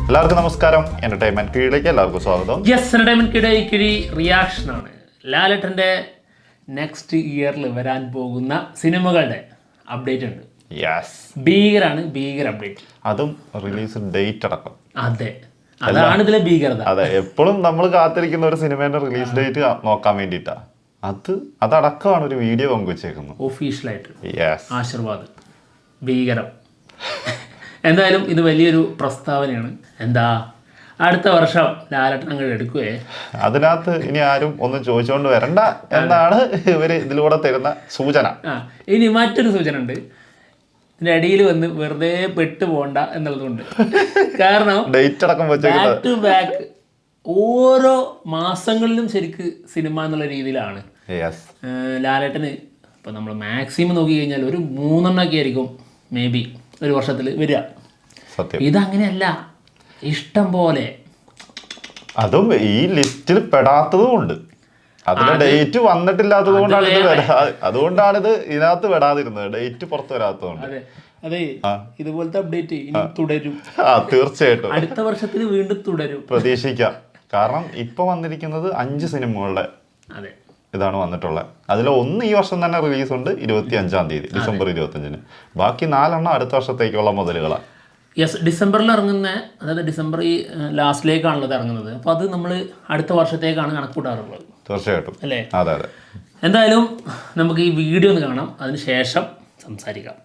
എല്ലാവർക്കും നമസ്കാരം. എന്റർടൈൻമെന്റ് കീഴിലേക്ക് എല്ലാവർക്കും സ്വാഗതം. എന്റർടൈൻമെന്റ് കിഴി റിയാക്ഷൻ ആണ്. ലാലേട്ടന്റെ നെക്സ്റ്റ് ഇയറിൽ വരാൻ പോകുന്ന സിനിമകളുടെ അപ്ഡേറ്റ് ഉണ്ട്. ഭീകരാണ്, ഭീകര അപ്ഡേറ്റ്. അതും റിലീസ് ഡേറ്റ് അടക്കം. അതെ, അതാണ് ഇതിലെ ഭീകരത. അതെ, എപ്പോഴും നമ്മൾ കാത്തിരിക്കുന്ന ഒരു സിനിമയുടെ റിലീസ് ഡേറ്റ് നോക്കാൻ വേണ്ടിയിട്ടാ. അതടക്കമാണ് ഒരു വീഡിയോ പങ്കുവച്ചേക്കുന്നത് ഒഫീഷ്യലായിട്ട്. ആശീർവാദ് ഭീകരം. എന്തായാലും ഇത് വലിയൊരു പ്രസ്താവനയാണ്. എന്താ അടുത്ത വർഷം ലാലേട്ടൻ അങ്ങോട്ട് എടുക്കുവേ. അതിനകത്ത് ഇനി ആരും ഒന്നും ചോദിച്ചുകൊണ്ട് വരണ്ട എന്നാണ് ഇവര് ഇതിലൂടെ തരുന്ന സൂചന. ഇനി മറ്റൊരു സൂചന ഉണ്ട്. ഇതിന്റെ അടിയിൽ വന്ന് വെറുതെ പെട്ടു പോകണ്ട എന്നുള്ളതുകൊണ്ട്. കാരണം ഡേറ്റ് അടക്കം ബാക്ക് ടു ബാക്ക് ഓരോ മാസങ്ങളിലും ശരിക്ക് സിനിമ എന്നുള്ള രീതിയിലാണ് ലാലേട്ടന്. ഇപ്പൊ നമ്മൾ മാക്സിമം നോക്കി കഴിഞ്ഞാൽ ഒരു 3 എണ്ണമൊക്കെ ആയിരിക്കും മേ ബി ഒരു വർഷത്തിൽ വരിക. ഇതങ്ങനെയല്ല, ഇഷ്ടം പോലെ. അതും ഈ ലിസ്റ്റിൽ പെടാത്തതും ഉണ്ട്. അതിന്റെ ഡേറ്റ് വന്നിട്ടില്ലാത്തത് കൊണ്ടാണ് അതുകൊണ്ടാണിത് ഇതിനകത്ത് പെടാതിരുന്നത്. ഡേറ്റ് പുറത്ത് വരാത്തതുകൊണ്ട്. അതെ, ഇതുപോലത്തെ അപ്ഡേറ്റ് ഇനി തുടരും. തീർച്ചയായിട്ടും അടുത്ത വർഷത്തിൽ വീണ്ടും തുടരും, പ്രതീക്ഷിക്കാം. കാരണം ഇപ്പൊ വന്നിരിക്കുന്നത് 5 സിനിമകളുടെ ഇതാണ് വന്നിട്ടുള്ളത്. അതിൽ 1 ഈ വർഷം തന്നെ റിലീസ് ഉണ്ട്, 25-ാം തീയതി ഡിസംബർ 25-ന്. ബാക്കി 4 എണ്ണം അടുത്ത വർഷത്തേക്കുള്ള മുതലുകളാണ്. ഡിസംബറിൽ ഇറങ്ങുന്ന, അതായത് ഡിസംബർ ഈ ലാസ്റ്റിലേക്കാണുള്ളത് ഇറങ്ങുന്നത്. അപ്പോൾ അത് നമ്മൾ അടുത്ത വർഷത്തേക്കാണ് കണക്കൂട്ടാറുള്ളത്. തീർച്ചയായിട്ടും അല്ലേ? അതെ അതെ. എന്തായാലും നമുക്ക് ഈ വീഡിയോ ഒന്ന് കാണാം, അതിന് ശേഷം സംസാരിക്കാം.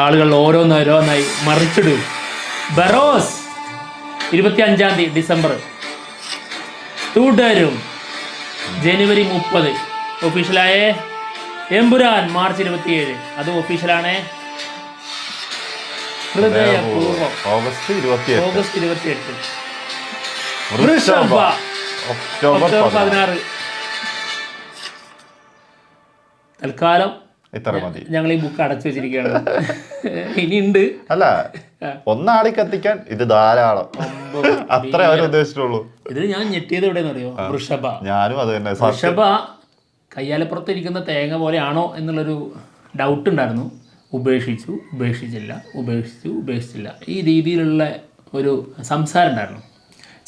ആളുകൾ ഓരോന്നോരോന്നായി മറിച്ചിടും. ബറോസ് 25-ാം തീയതി ഡിസംബർ. തുടരും ജനുവരി 30 ഒഫീഷ്യലായ. എമ്പുരാൻ മാർച്ച് 27 അത് ഒഫീഷ്യലാണ്. ഹൃദയപൂർവ്വം ഓഗസ്റ്റ് 28. വൃഷഭ ഒക്ടോബർ 16. തൽക്കാലം ഞങ്ങൾ ഈ ബുക്ക് അടച്ചു വെച്ചിരിക്കുകയാണ്. ഇനിയുണ്ട്. അല്ല, ഒന്നാളി കത്തിക്കാൻ ഇത് ധാരാളം. അത്ര അവർ ഉദ്ദേശിച്ചുള്ളൂ. ഇതിൽ ഞാൻ ഞെട്ടിയത് എവിടെയെന്ന് അറിയോ? വൃഷഭ. ഞാനും അത് തന്നെ. വൃഷഭ കയ്യാലപ്പുറത്തിരിക്കുന്ന തേങ്ങ പോലെയാണോ എന്നുള്ളൊരു ഡൗട്ട് ഉണ്ടായിരുന്നു. ഉപേക്ഷിച്ചില്ല. ഈ രീതിയിലുള്ള ഒരു സംസാരം ഉണ്ടായിരുന്നു.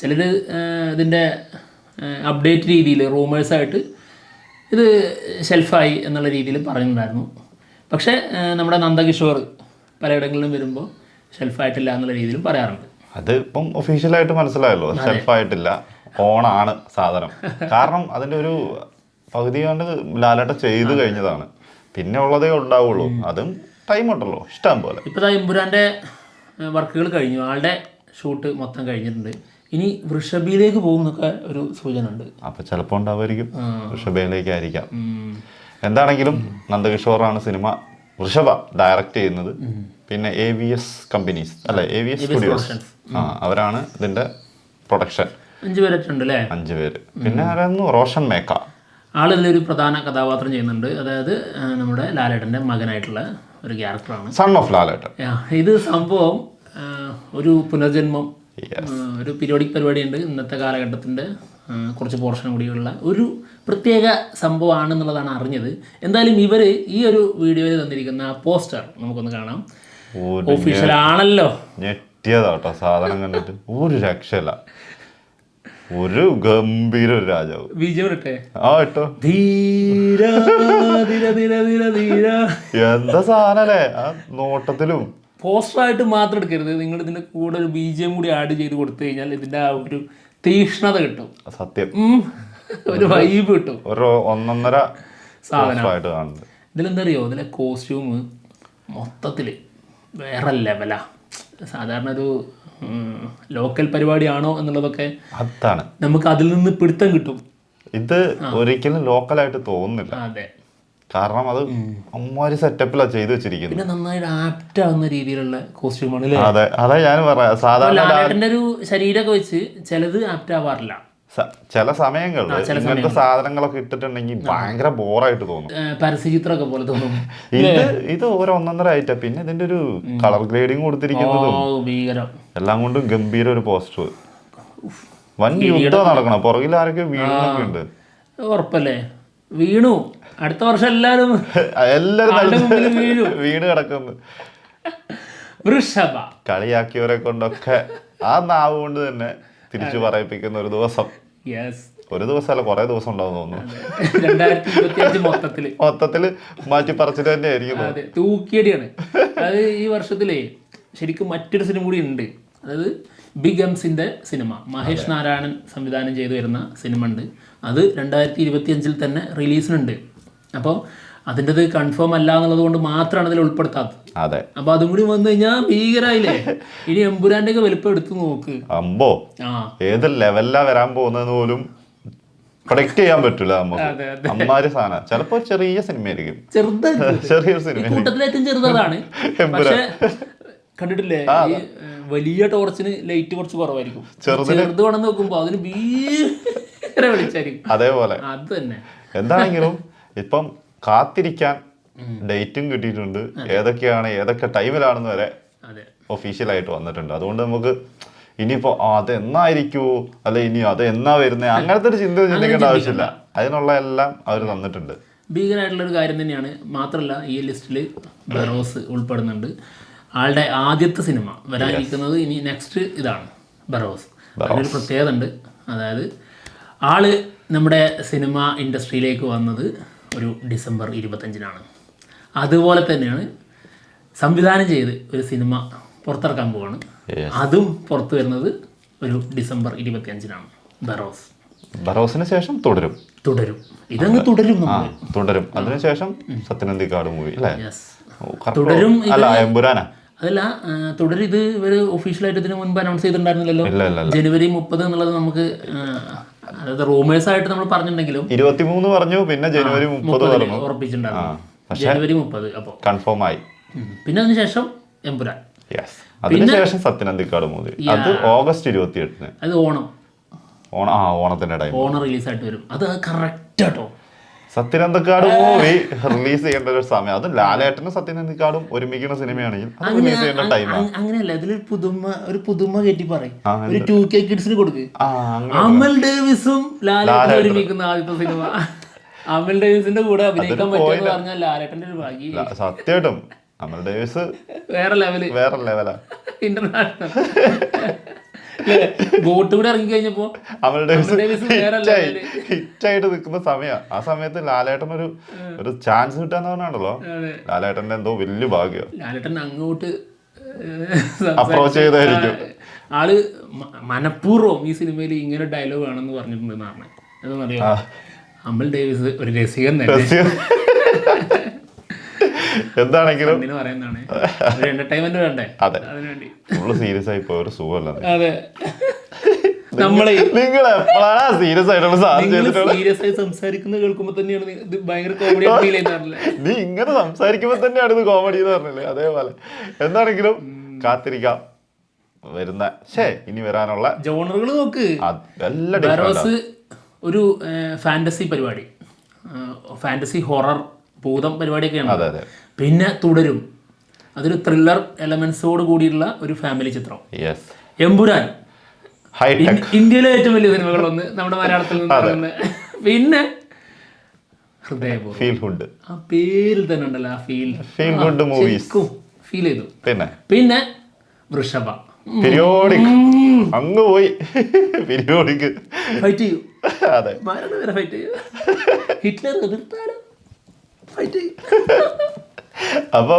ചിലർ ഇതിൻ്റെ അപ്ഡേറ്റ് രീതിയിൽ റൂമേഴ്സായിട്ട് ഇത് ഷെൽഫായി എന്നുള്ള രീതിയിൽ പറയുന്നുണ്ടായിരുന്നു. പക്ഷേ നമ്മുടെ നന്ദകിഷോർ പലയിടങ്ങളിലും വരുമ്പോൾ ഷെൽഫായിട്ടില്ല എന്നുള്ള രീതിയിലും പറയാറുണ്ട്. അത് ഇപ്പം ഒഫീഷ്യലായിട്ട് മനസ്സിലായല്ലോ, ഷെൽഫായിട്ടില്ല, ഓണാണ് സാധനം. കാരണം അതിൻ്റെ ഒരു പകുതി കൊണ്ട് ലാലേട്ടൻ ചെയ്തു കഴിഞ്ഞതാണ്. പിന്നെ ഉള്ളതേ ഉണ്ടാവുള്ളൂ. അതും ടൈം ഉണ്ടല്ലോ ഇഷ്ടം പോലെ. ഇപ്പോൾ എമ്പുരാൻ്റെ വർക്കുകൾ കഴിഞ്ഞു, ആളുടെ ഷൂട്ട് മൊത്തം കഴിഞ്ഞിട്ടുണ്ട്. ഇനി വൃഷഭയിലേക്ക് പോകുന്നൊക്കെ ഒരു സൂചന ഉണ്ട്. അപ്പൊ ചിലപ്പോൾ ഉണ്ടാവുമായിരിക്കും, വൃഷഭയിലേക്കായിരിക്കാം. എന്താണെങ്കിലും നന്ദകിഷോറാണ് സിനിമ വൃഷഭ ഡയറക്റ്റ് ചെയ്യുന്നത്. പിന്നെ AVS കമ്പനീസ് അല്ലെ, AVS സ്റ്റുഡിയോസ്, അവരാണ് ഇതിന്റെ പ്രൊഡക്ഷൻ. 5 പേരുണ്ട് അല്ലേ? 5 പേര്. പിന്നെ ആരായിരുന്നു? റോഷൻ മേക്ക. ആളിതിലൊരു പ്രധാന കഥാപാത്രം ചെയ്യുന്നുണ്ട്. അതായത് നമ്മുടെ ലാലേട്ടന്റെ മകനായിട്ടുള്ള ഒരു ക്യാരക്ടറാണ്, സൺ ഓഫ് ലാലേട്ടൻ. ഇത് സംഭവം ഒരു പുനർജന്മം, ഒരു പീരിയോഡിക് പരിപാടിയുണ്ട്. ഇന്നത്തെ കാലഘട്ടത്തിൻ്റെ കുറച്ച് പോർഷൻ കൂടിയുള്ള ഒരു പ്രത്യേക സംഭവമാണെന്നുള്ളതാണ് അറിഞ്ഞത്. എന്തായാലും ഇവർ ഈ ഒരു വീഡിയോയിൽ തന്നിരിക്കുന്ന പോസ്റ്റർ നമുക്കൊന്ന് കാണാം. ഒഫീഷ്യൽ ആണല്ലോ. ഞെട്ടിയതാട്ടോ സാധനം കണ്ടിട്ട്. ഒരു രക്ഷയില്ല. ഒരു ഗംഭീര ഒരു രാജാവ്. വിജയം ഇട്ടെ. ഇട്ടോ. ധീര ധീര ധീര ധീര ധീര. എന്താ സാധനല്ലേ ആ നോട്ടത്തിലും. പോസ്റ്ററായിട്ട് മാത്രം എടുക്കരുത്, നിങ്ങൾ ഇതിൻ്റെ കൂടെ ഒരു BGM കൂടി ആഡ് ചെയ്ത് കൊടുത്തു കഴിഞ്ഞാൽ ഇതിൻ്റെ ആ ഒരു തീക്ഷ്ണത കിട്ടും. സത്യം, ഒരു വൈബ് കിട്ടും. ഒരു 1.5 സാധനമായിട്ട് കാണുന്നത്. ഇതിലെന്താ അറിയോ, ഇതിലെ കോസ്റ്റ്യൂം മൊത്തത്തിൽ വേറെ ലെവലാ. സാധാരണ ഒരു ലോക്കൽ പരിപാടിയാണോ എന്നുള്ളതൊക്കെ അതാണ് നമുക്ക് അതിൽ നിന്ന് പിടുത്തം കിട്ടും. ഇത് ഒരിക്കലും ലോക്കലായിട്ട് തോന്നുന്നില്ല. അതെ, കാരണം അത് അമ്മാതിരി സെറ്റപ്പിലാണ് ചെയ്തു വെച്ചിരിക്കുന്നത്. പിന്നെ നന്നായിട്ട് ആപ്റ്റ് ആവുന്ന രീതിയിലുള്ള കോസ്റ്റ്യൂമാണ് അല്ലേ? അതെ, അതാ ഞാൻ പറയാം. സാധാരണ ലാലേട്ടന്റെ ഒരു ശരീരമൊക്കെ വെച്ച് ചിലത് ആപ്റ്റ് ആവാറില്ല. ചില സമയങ്ങളിൽ ഇങ്ങനത്തെ സാധനങ്ങളൊക്കെ ഇട്ടിട്ടുണ്ടെങ്കിൽ ഭയങ്കര ബോറായിട്ട് തോന്നും, പരസ്യചിത്രമൊക്കെ പോലെ തോന്നും. ഇത് ഒരു 1.5 ആയിട്ടാ. പിന്നെ ഇതിന്റെ ഒരു കളർ ഗ്രേഡിങ് കൊടുത്തിരിക്കുന്നതും എല്ലാം കൊണ്ടും ഗംഭീര ഒരു പോസ്റ്റർ. വൻ യുദ്ധം നടക്കണം, പുറകിൽ ആരൊക്കെ വീണൊക്കെ ഉണ്ട്. ഉറപ്പല്ലേ? വീണു. അടുത്ത വർഷം എല്ലാരും വീണ് കിടക്കുന്നു. വൃഷഭ കളിയാക്കിയവരെ കൊണ്ടൊക്കെ ആ നാവ് കൊണ്ട് തന്നെ തിരിച്ചു പറയിപ്പിക്കുന്ന ഒരു ദിവസം. ഒരു ദിവസമല്ല, കുറെ ദിവസം ഉണ്ടാവും തോന്നുന്നു. 2025 മൊത്തത്തില് മാറ്റി പറച്ചിട്ട് തന്നെ ആയിരിക്കും. തൂക്കിയടിയാണ്. അത് ഈ വർഷത്തിലേ ശരിക്കും മറ്റൊരു സിനിമ കൂടി ഉണ്ട്. അതായത് ബിഗ് എംസിന്റെ സിനിമ, മഹേഷ് നാരായണൻ സംവിധാനം ചെയ്തു വരുന്ന സിനിമ ഉണ്ട്. അത് 2025 തന്നെ റിലീസിനുണ്ട്. അപ്പോൾ അതിൻ്റെത് കൺഫേം അല്ല എന്നുള്ളത് കൊണ്ട് മാത്രമാണ് അതിൽ ഉൾപ്പെടുത്താത്തത്. അതെ. അപ്പൊ അതും കൂടി വന്നു കഴിഞ്ഞാൽ ഭീകരായില്ലേ. ഇനി എമ്പുരാന്റെ ഒക്കെ വലുപ്പം എടുത്തു നോക്ക്. അമ്പോ ഏത് ലെവലിലാ വരാൻ പോകുന്നതെന്ന് പോലും പ്രൊഡക്റ്റ് ചെയ്യാൻ പറ്റൂല നമുക്ക്. അമ്മാര് സാധനം ചിലപ്പോ ചെറിയ സിനിമ ആയിരിക്കും, ചെറിയൊരു സിനിമ, കൂട്ടത്തിലേറ്റവും ചെറുതാണ്. പക്ഷെ കണ്ടിട്ടില്ലേ, ഈ വലിയ ടോർച്ചിന് ലൈറ്റ് കുറച്ച് കുറവായിരിക്കും, ചെറുത് വേണം നോക്കുമ്പോ അതിന് ഭീകര വെളിച്ചായിരിക്കും. അതേപോലെ അത് തന്നെ. എന്താണെങ്കിലും ഇപ്പം കാത്തിരിക്കാൻ ഡേറ്റും കിട്ടിയിട്ടുണ്ട്. ഏതൊക്കെ ടൈമിലാണെന്ന് വരെ ഒഫീഷ്യലായിട്ട് വന്നിട്ടുണ്ട്. അതുകൊണ്ട് നമുക്ക് ഇനിയിപ്പോ അതെന്നായിരിക്കുമോ അല്ലെ ഇനി അതെന്നാ വരുന്നത് അങ്ങനത്തെ ഒരു ചിന്തിക്കേണ്ട ആവശ്യമില്ല. അതിനുള്ള എല്ലാം അവർ തന്നിട്ടുണ്ട്. ഭീകരമായിട്ടുള്ളൊരു കാര്യം തന്നെയാണ്. മാത്രമല്ല ഈ ലിസ്റ്റിൽ ബറോസ് ഉൾപ്പെടുന്നുണ്ട്. ആളുടെ ആദ്യത്തെ സിനിമ വരാനിരിക്കുന്നത് ഇനി നെക്സ്റ്റ് ഇതാണ് ബറോസ്. അതിനൊരു പ്രത്യേകത ഉണ്ട്. അതായത് ആള് നമ്മുടെ സിനിമ ഇൻഡസ്ട്രിയിലേക്ക് വന്നത് ഒരു ഡിസംബർ 25-നാണ്. അതുപോലെ തന്നെയാണ് സംവിധാനം ചെയ്ത് ഒരു സിനിമ പുറത്തിറക്കാൻ പോവാണ്. അതും പുറത്തു വരുന്നത് ഒരു ഡിസംബർ 25-നാണ്. ബറോസിന് ശേഷം തുടരും. ഇതങ്ങ് തുടരും. അതിനുശേഷം സത്യനന്ദിക്കാട് മൂവി അല്ലേ? തുടരും. അതല്ല, തുടരും. ഇത് ഒരു ഒഫീഷ്യലായിട്ട് ഇതിന് മുൻപ് അനൗൺസ് ചെയ്തിട്ടുണ്ടായിരുന്നില്ലല്ലോ. ജനുവരി 30 എന്നുള്ളത് നമുക്ക് അതായത് റൂമേഴ്സ് ആയിട്ട് നമ്മൾ പറഞ്ഞിട്ടുണ്ടെങ്കിലും 23 പറഞ്ഞു, പിന്നെ ജനുവരി 30 ഉറപ്പിച്ചിട്ടുണ്ടായിരുന്നു. ജനുവരി 30 അപ്പോൾ കൺഫേം ആയി. പിന്നെ അതിനുശേഷം എമ്പുരാൻ, അതിനുശേഷം സത്യനന്ദിക്കാട് മൂവി. അത് ഓഗസ്റ്റ് 28-ന്. അത് ഓണത്തിന്റെ ടൈം റിലീസായിട്ട് വരും. അത് കറക്റ്റ് ആട്ടോ. സത്യനന്ദിക്കാട് മൂവി റിലീസ് ചെയ്യേണ്ട ഒരു സമയം. അത് ലാലേട്ടനും സത്യനന്ദിക്കാടും ഒരുമിക്കുന്ന സിനിമയാണെങ്കിൽ റിലീസ് ചെയ്യേണ്ട ടൈമാണ്. അങ്ങനെയല്ല, ഇതിലൊരു പുതുമ കയറ്റി പറയും. ഒരു 2K കിഡ്സിന് കൊടുക്ക്. അമൽ ഡേവിസും ലാലേട്ടനും ഒരുമിക്കുന്ന ആദ്യത്തെ സിനിമ. അമൽ ഡേവിസിന്റെ കൂടെ അഭിനയിക്കാൻ പറ്റുമെന്ന് പറഞ്ഞാൽ ലാലേട്ടന്റെ ഒരു ഭാഗ്യം. സത്യമായിട്ടും അമൽ ഡേവിസ് വേറെ ലെവലാ. ഇന്റർനാഷണൽ ബോട്ട് കൂടെ ഇറങ്ങി കഴിഞ്ഞപ്പോ അമൽ ഡേവിസ് ഹിറ്റായിട്ട് നിൽക്കുന്ന സമയം. ആ സമയത്ത് ലാലേട്ടൻ ഒരു ചാൻസ് കിട്ടാന്ന് പറഞ്ഞാണല്ലോ. ലാലേട്ടന്റെ എന്തോ വലിയ ഭാഗ്യം. ലാലേട്ടൻ അങ്ങോട്ട് അപ്രോച്ച് ചെയ്തായിരിക്കും. ആള് മനഃപൂർവ്വം ഈ സിനിമയിൽ ഇങ്ങനെ ഡയലോഗ് ആണെന്ന് പറഞ്ഞിട്ടുണ്ടെന്ന് പറഞ്ഞു. അതെന്നറിയോ, അമൽ ഡേവിസ് ഒരു രസികൻ തന്നെ. എന്താണെങ്കിലും പറയുന്നതാണ്, എന്റർടൈൻമെന്റ് വേണ്ടേ? അതെ, നമ്മള് സീരിയസ് ആയി പോയ ഒരു സുഖമല്ല. അതെ, നമ്മളെ നിങ്ങൾ എപ്പോഴാണ് സീരിയസ് ആയിട്ടുള്ള സീരിയസ് ആയി സംസാരിക്കുന്നത് കേൾക്കുമ്പോ തന്നെയാണ് ഇത് ഭയങ്കര കോമഡി ഫീൽ ചെയ്യുന്നതല്ലേ. നീ ഇങ്ങനെ സംസാരിക്കുമ്പോ തന്നെയാണ് ഇത് കോമഡി എന്ന് പറഞ്ഞല്ലേ. അതേപോലെ എന്താണെങ്കിലും കാത്തിരിക്കാം വരുന്ന ഇനി വരാനുള്ള ജോണറുകൾ നോക്ക്. ബറോസ് ഒരു ഫാന്റസി പരിപാടി, ഫാന്റസി ഹൊറർ ഭൂതം പരിപാടിയൊക്കെയാണ്. പിന്നെ തുടരും, അതൊരു ത്രില്ലർ എലമെന്റ്സോട് കൂടിയുള്ള ഒരു ഫാമിലി ചിത്രം. എമ്പുരാൻ ഇന്ത്യയിലെ ഏറ്റവും വലിയ സിനിമകളൊന്ന് നമ്മുടെ മലയാളത്തിൽ നിന്ന്. പിന്നെ ഹൃദയപൂർവ്വം, ആ പേരിൽ തന്നെ ഉണ്ടല്ലോ ആ ഫീൽ ചെയ്തു. പിന്നെ വൃഷഭ പീരിയോഡിക് അങ്ങ് പോയി. പീരിയോഡിക് ഫൈറ്റ് ചെയ്യൂ, മരണം വരെ ഫൈറ്റ് ചെയ്യൂ, ഹിറ്റ്ലർ എതിർത്താലും ഫൈറ്റ് ചെയ്യൂ. അപ്പൊ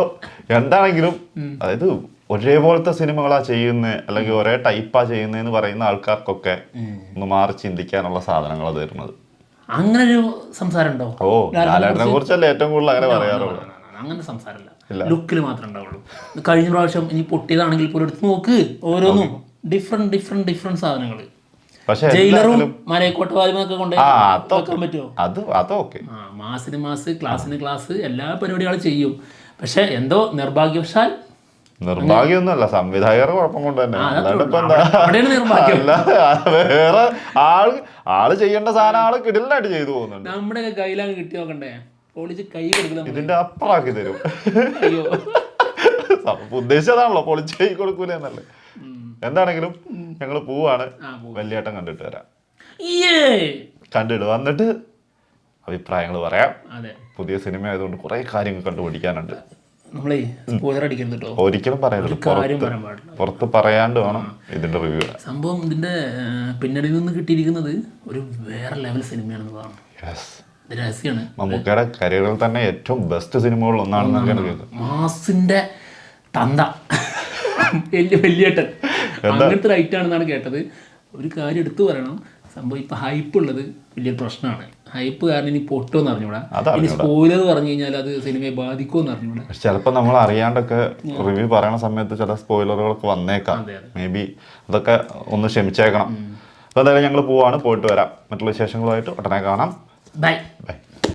എന്താണെങ്കിലും അതായത് ഒരേപോലത്തെ സിനിമകളാ ചെയ്യുന്നത് അല്ലെങ്കിൽ ഒരേ ടൈപ്പാ ചെയ്യുന്നതെന്ന് പറയുന്ന ആൾക്കാർക്കൊക്കെ ഒന്ന് മാറി ചിന്തിക്കാനുള്ള സാധനങ്ങൾ തരുന്നത്. അങ്ങനെ ഒരു സംസാരം ഉണ്ടോ? ലാലേട്ടനെ കുറിച്ചല്ലേ ഏറ്റവും കൂടുതൽ അങ്ങനെ പറയാറുള്ളൂ. അങ്ങനെ സംസാരമില്ല, ലുക്കിൽ മാത്രമേ ഉണ്ടാവുള്ളൂ. കഴിഞ്ഞ പ്രാവശ്യം ഇനി പൊട്ടിയതാണെങ്കിൽ പോലും എടുത്ത് നോക്ക്, ഓരോന്നും ഡിഫറെന്റ് സാധനങ്ങൾ. ജയിലറും മലയക്കോട്ട വായ്മൊക്കെ കൊണ്ട് വെക്കാൻ പറ്റുമോ? മാസിന് മാസ്, ക്ലാസ്സിന് ക്ലാസ്, എല്ലാ പരിപാടികളും ചെയ്യും. പക്ഷെ എന്തോ നിർഭാഗ്യമൊന്നുമല്ല, സംവിധായകർ കുഴപ്പം കൊണ്ട് തന്നെ. വേറെ ആള് ചെയ്യേണ്ട സാധനം ആള് കിടിലായിട്ട് ചെയ്തു പോകുന്നുണ്ട്. നമ്മുടെ കയ്യിലാണ് കിട്ടി നോക്കണ്ടേ, പൊളിച്ച് കൈ കൊടുക്കില്ല, ഇതിന്റെ അപ്പറാക്കി തരും. ഉദ്ദേശിച്ചതാണല്ലോ, പൊളിച്ച് കൈ കൊടുക്കൂല എന്നല്ലേ. എന്താണെങ്കിലും ഞങ്ങള് പോവാണ്, വലിയേട്ടൻ കണ്ടിട്ട് വരാം. കണ്ടിട്ട് വന്നിട്ട് അഭിപ്രായങ്ങൾ പറയാം. അതെ, പുതിയ സിനിമ ആയതുകൊണ്ട് കുറേ കാര്യങ്ങൾ കണ്ടുപിടിക്കാനുണ്ട്. നമ്മളേ സ്പോയിലർ അടിക്കരുത് കേട്ടോ, ഒരിക്കലും പറയരുത്. കാര്യം പറയാൻ പാടില്ല. പുറത്ത് പറയാണ്ട് വേണം ഇതിന്റെ റിവ്യൂ ഇടാൻ. സംഭവം ഇതിന്റെ പിന്നണിയിൽ നിന്ന് കിട്ടിയിരിക്കുന്നത് ഒരു വേറെ ലെവൽ സിനിമയാണെന്നതാണ്. ഇത് രഹസ്യമാണ്. മമ്മൂക്കയുടെ കരിയറിൽ തന്നെ ഏറ്റവും ബെസ്റ്റ് സിനിമകളിൽ ഒന്നാണെന്നൊക്കെയാണ് കേൾക്കുന്നത്. മാസിന്റെ തന്ത വലിയേട്ടൻ അങ്ങനത്തെ റൈറ്റാണെന്നാണ് കേട്ടത്. ഒരു കാര്യം എടുത്തു പറയണം, സംഭവം ഇപ്പൊ ഹൈപ്പ് ഉള്ളത് വലിയൊരു പ്രശ്നമാണ്. ഹൈപ്പ് കാരണം ഇനി പൊട്ടുമെന്ന് അറിഞ്ഞൂടാ, ഇനി സ്പോയിലർ പറഞ്ഞു കഴിഞ്ഞാൽ അത് സിനിമയെ ബാധിക്കുമെന്ന് അറിഞ്ഞൂടാ. ചിലപ്പോൾ നമ്മൾ അറിയാണ്ടൊക്കെ റിവ്യൂ പറയണ സമയത്ത് ചില സ്പോയിലറുകളൊക്കെ വന്നേക്കാം. മേ ബി അതൊക്കെ ഒന്ന് ക്ഷമിച്ചേക്കണം. അപ്പോൾ എന്തായാലും ഞങ്ങൾ പോവാണ്, പോയിട്ട് വരാം. മറ്റുള്ള വിശേഷങ്ങളുമായിട്ട് ഉടനെ കാണാം. ബൈ. ബൈ.